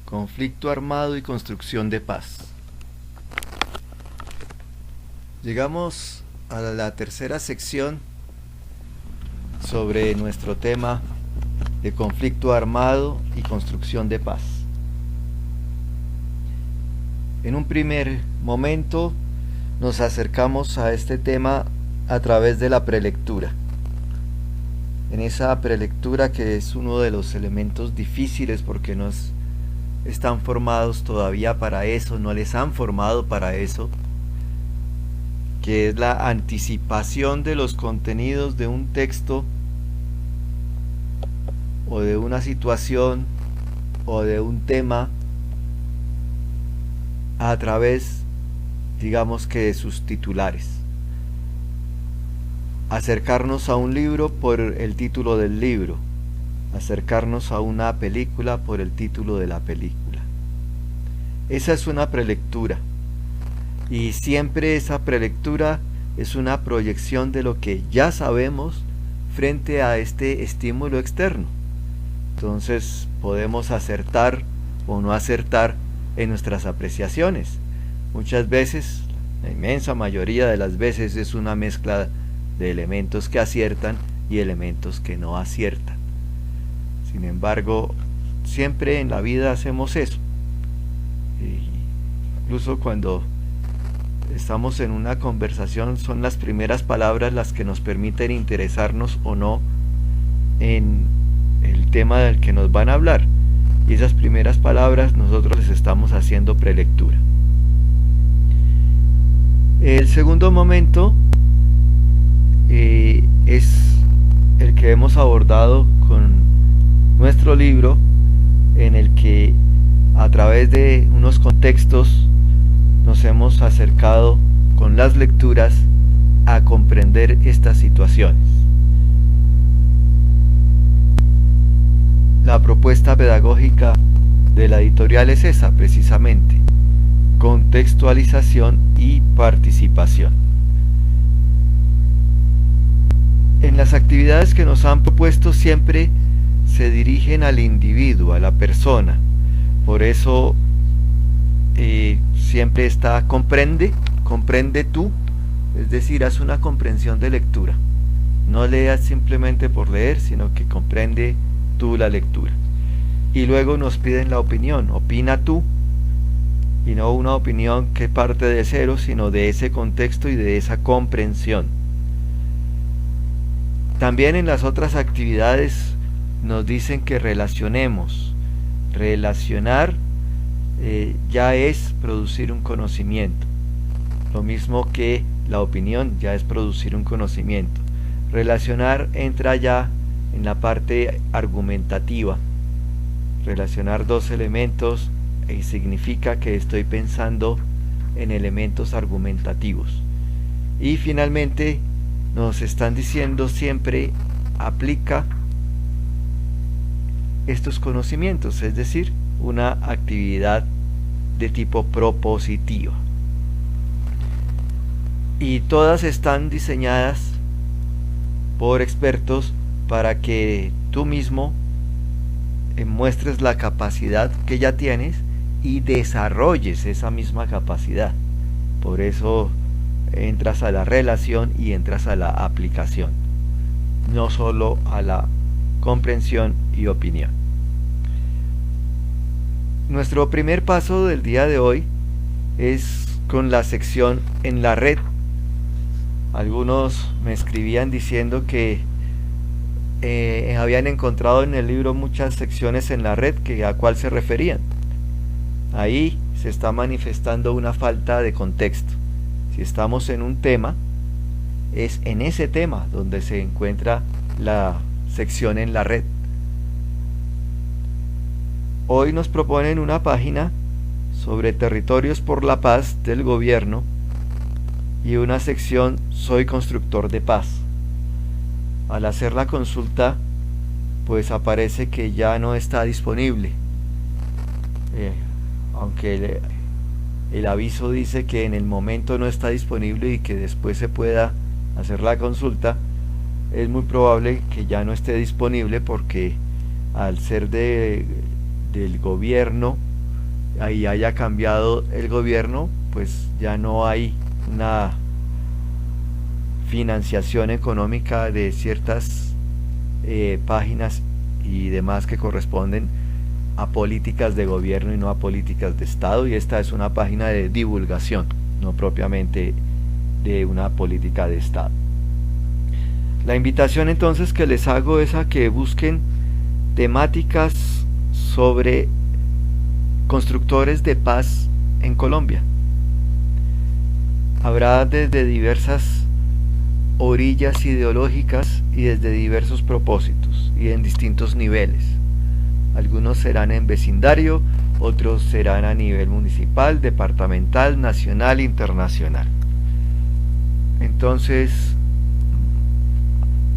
conflicto armado y construcción de paz. Llegamos a la tercera sección sobre nuestro tema de conflicto armado y construcción de paz. En un primer momento nos acercamos a este tema a través de la prelectura. En esa prelectura, que es uno de los elementos difíciles porque no están formados todavía para eso, no les han formado para eso, que es la anticipación de los contenidos de un texto o de una situación o de un tema a través, digamos que de sus titulares. Acercarnos a un libro por el título del libro, acercarnos a una película por el título de la película. Esa es una prelectura, y siempre esa prelectura es una proyección de lo que ya sabemos frente a este estímulo externo. Entonces podemos acertar o no acertar en nuestras apreciaciones. Muchas veces, la inmensa mayoría de las veces, es una mezcla de elementos que aciertan y elementos que no aciertan. Sin embargo, siempre en la vida hacemos eso. Incluso cuando estamos en una conversación, son las primeras palabras las que nos permiten interesarnos o no en el tema del que nos van a hablar. Y esas primeras palabras nosotros les estamos haciendo prelectura. El segundo momento es el que hemos abordado con nuestro libro, en el que a través de unos contextos nos hemos acercado con las lecturas a comprender estas situaciones. La propuesta pedagógica de la editorial es esa, precisamente: contextualización y participación. En las actividades que nos han propuesto siempre se dirigen al individuo, a la persona. Por eso siempre está comprende tú, es decir, haz una comprensión de lectura. No leas simplemente por leer, sino que comprende tú la lectura. Y luego nos piden la opinión, opina tú, y no una opinión que parte de cero, sino de ese contexto y de esa comprensión. También en las otras actividades nos dicen que relacionemos. Relacionar ya es producir un conocimiento, lo mismo que la opinión ya es producir un conocimiento. Relacionar entra ya en la parte argumentativa. Relacionar dos elementos significa que estoy pensando en elementos argumentativos. Y finalmente nos están diciendo siempre: aplica estos conocimientos, es decir, una actividad de tipo propositiva. Y todas están diseñadas por expertos para que tú mismo muestres la capacidad que ya tienes y desarrolles esa misma capacidad. Por eso entras a la relación y entras a la aplicación, no solo a la comprensión y opinión. Nuestro primer paso del día de hoy es con la sección en la red. Algunos me escribían diciendo que habían encontrado en el libro muchas secciones en la red, que a cuál se referían. Ahí se está manifestando una falta de contexto. Si estamos en un tema, es en ese tema donde se encuentra la sección en la red. Hoy nos proponen una página sobre territorios por la paz del gobierno y una sección Soy constructor de paz. Al hacer la consulta, pues aparece que ya no está disponible, aunque el aviso dice que en el momento no está disponible y que después se pueda hacer la consulta. Es muy probable que ya no esté disponible, porque al ser del gobierno ahí haya cambiado el gobierno, pues ya no hay una financiación económica de ciertas páginas y demás que corresponden a políticas de gobierno y no a políticas de Estado, y esta es una página de divulgación, no propiamente de una política de Estado. La invitación entonces que les hago es a que busquen temáticas sobre constructores de paz en Colombia. Habrá desde diversas orillas ideológicas y desde diversos propósitos y en distintos niveles. Algunos serán en vecindario, otros serán a nivel municipal, departamental, nacional, internacional. Entonces,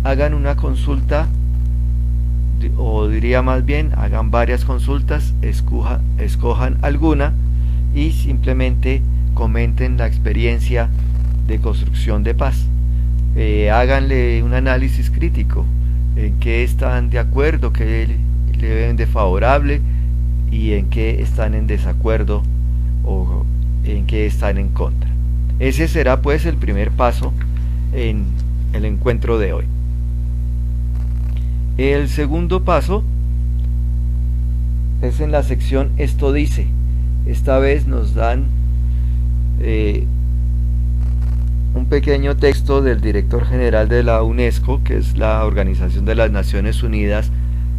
hagan una consulta, o diría más bien, hagan varias consultas, escojan alguna y simplemente comenten la experiencia de construcción de paz. Háganle un análisis crítico, en qué están de acuerdo, qué le ven de favorable y en qué están en desacuerdo o en qué están en contra. Ese será pues el primer paso en el encuentro de hoy. El segundo paso es en la sección Esto dice. Esta vez nos dan un pequeño texto del director general de la UNESCO, que es la Organización de las Naciones Unidas,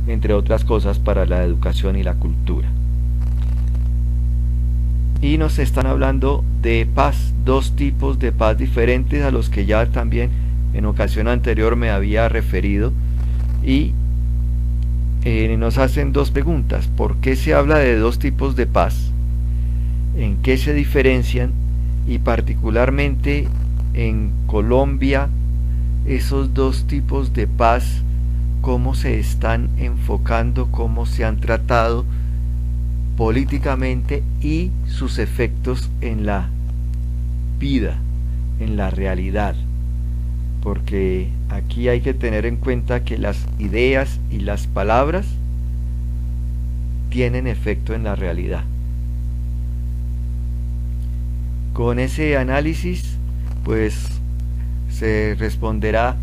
entre otras cosas, para la educación y la cultura. Y nos están hablando de paz, dos tipos de paz diferentes a los que ya también en ocasión anterior me había referido, y nos hacen dos preguntas. ¿Por qué se habla de dos tipos de paz? ¿En qué se diferencian? Y particularmente en Colombia, esos dos tipos de paz, cómo se están enfocando, cómo se han tratado políticamente y sus efectos en la vida, en la realidad. Porque aquí hay que tener en cuenta que las ideas y las palabras tienen efecto en la realidad. Con ese análisis, pues se responderá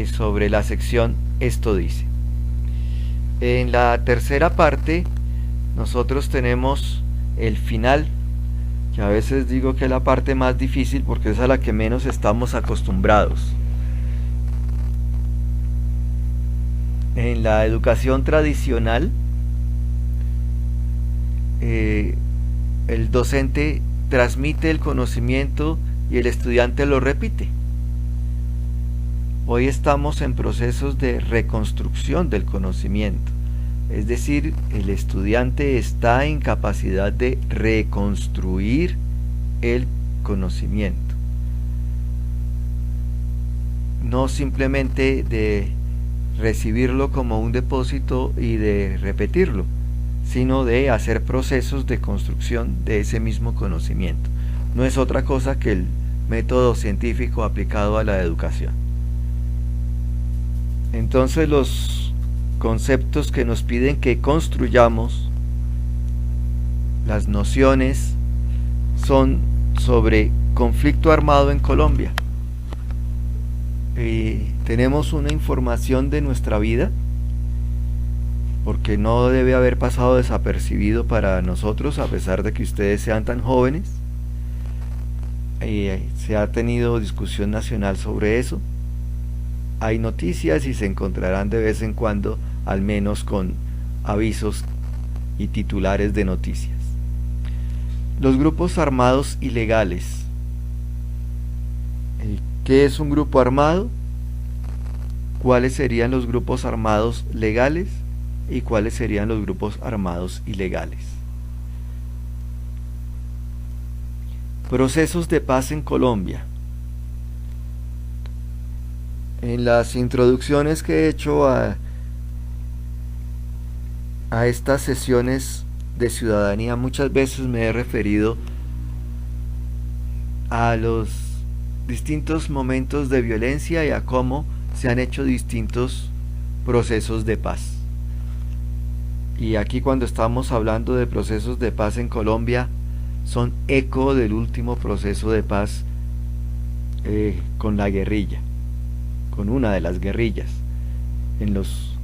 sobre la sección Esto dice. En la tercera parte nosotros tenemos el final, que a veces digo que es la parte más difícil porque es a la que menos estamos acostumbrados. En la educación tradicional, el docente transmite el conocimiento y el estudiante lo repite. Hoy estamos en procesos de reconstrucción del conocimiento, es decir, el estudiante está en capacidad de reconstruir el conocimiento, no simplemente de recibirlo como un depósito y de repetirlo, sino de hacer procesos de construcción de ese mismo conocimiento. No es otra cosa que el método científico aplicado a la educación. Entonces los conceptos que nos piden que construyamos, las nociones, son sobre conflicto armado en Colombia. Tenemos una información de nuestra vida, porque no debe haber pasado desapercibido para nosotros, a pesar de que ustedes sean tan jóvenes. Se ha tenido discusión nacional sobre eso. Hay noticias y se encontrarán de vez en cuando, al menos con avisos y titulares de noticias. Los grupos armados ilegales. ¿Qué es un grupo armado? ¿Cuáles serían los grupos armados legales? ¿Y cuáles serían los grupos armados ilegales? Procesos de paz en Colombia. En las introducciones que he hecho a estas sesiones de ciudadanía, muchas veces me he referido a los distintos momentos de violencia y a cómo se han hecho distintos procesos de paz. y aquí cuando estamos hablando de procesos de paz en Colombia, son eco del último proceso de paz con la guerrilla, con una de las guerrillas. En los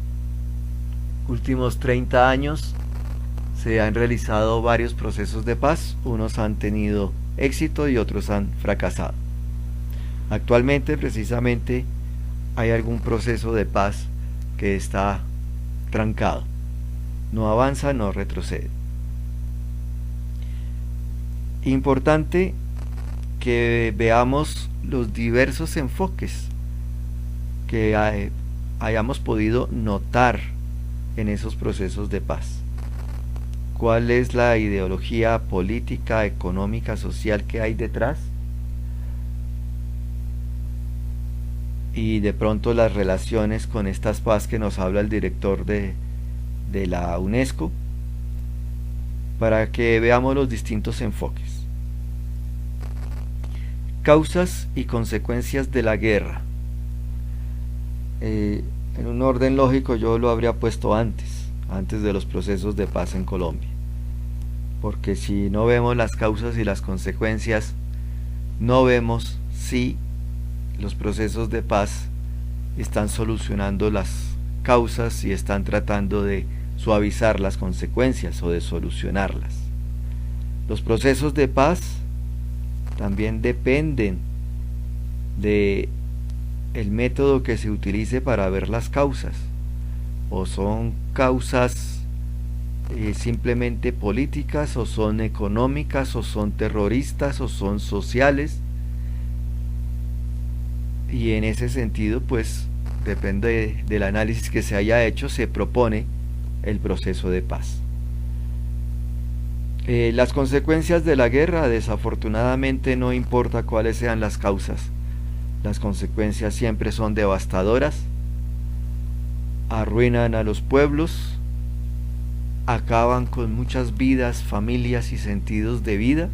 últimos 30 años se han realizado varios procesos de paz, unos han tenido éxito y otros han fracasado. Actualmente precisamente hay algún proceso de paz que está trancado, no avanza, no retrocede. Importante que veamos los diversos enfoques que hayamos podido notar en esos procesos de paz. ¿Cuál es la ideología política, económica, social que hay detrás? Y de pronto las relaciones con estas paz que nos habla el director de la UNESCO, para que veamos los distintos enfoques. Causas y consecuencias de la guerra. En un orden lógico yo lo habría puesto antes de los procesos de paz en Colombia, porque si no vemos las causas y las consecuencias, no vemos si los procesos de paz están solucionando las causas y están tratando de suavizar las consecuencias o de solucionarlas. Los procesos de paz también dependen de el método que se utilice para ver las causas, o son causas simplemente políticas, o son económicas, o son terroristas, o son sociales, y en ese sentido pues depende del análisis que se haya hecho, se propone el proceso de paz. Las consecuencias de la guerra, desafortunadamente, no importa cuáles sean las causas, las consecuencias siempre son devastadoras, arruinan a los pueblos, acaban con muchas vidas, familias y sentidos de vida,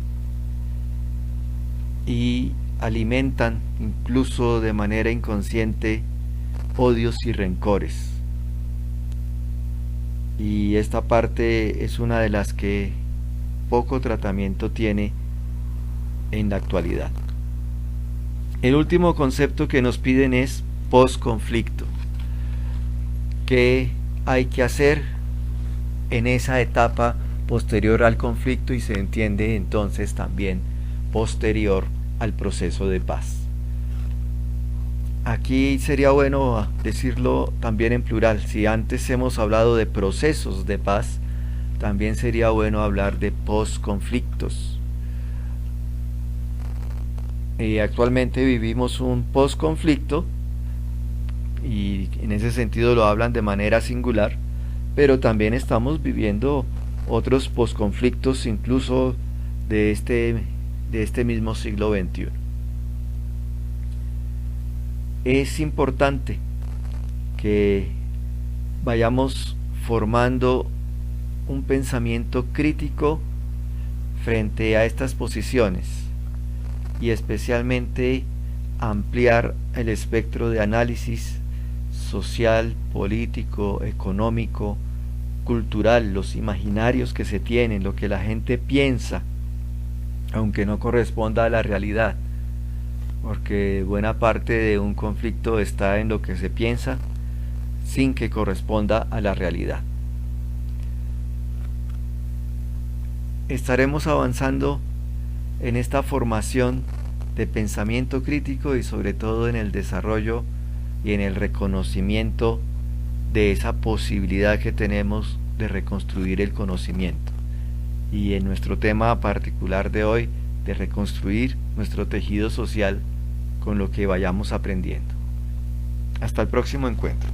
y alimentan incluso de manera inconsciente odios y rencores. Y esta parte es una de las que poco tratamiento tiene en la actualidad. El último concepto que nos piden es posconflicto. ¿Qué hay que hacer en esa etapa posterior al conflicto? Y se entiende entonces también posterior al proceso de paz. Aquí sería bueno decirlo también en plural. Si antes hemos hablado de procesos de paz, también sería bueno hablar de posconflictos. Actualmente vivimos un posconflicto y en ese sentido lo hablan de manera singular, pero también estamos viviendo otros posconflictos incluso de este mismo siglo XXI. Es importante que vayamos formando un pensamiento crítico frente a estas posiciones y especialmente ampliar el espectro de análisis social, político, económico, cultural, los imaginarios que se tienen, lo que la gente piensa, aunque no corresponda a la realidad, porque buena parte de un conflicto está en lo que se piensa sin que corresponda a la realidad. Estaremos avanzando en esta formación de pensamiento crítico y sobre todo en el desarrollo y en el reconocimiento de esa posibilidad que tenemos de reconstruir el conocimiento, y en nuestro tema particular de hoy, de reconstruir nuestro tejido social con lo que vayamos aprendiendo. Hasta el próximo encuentro.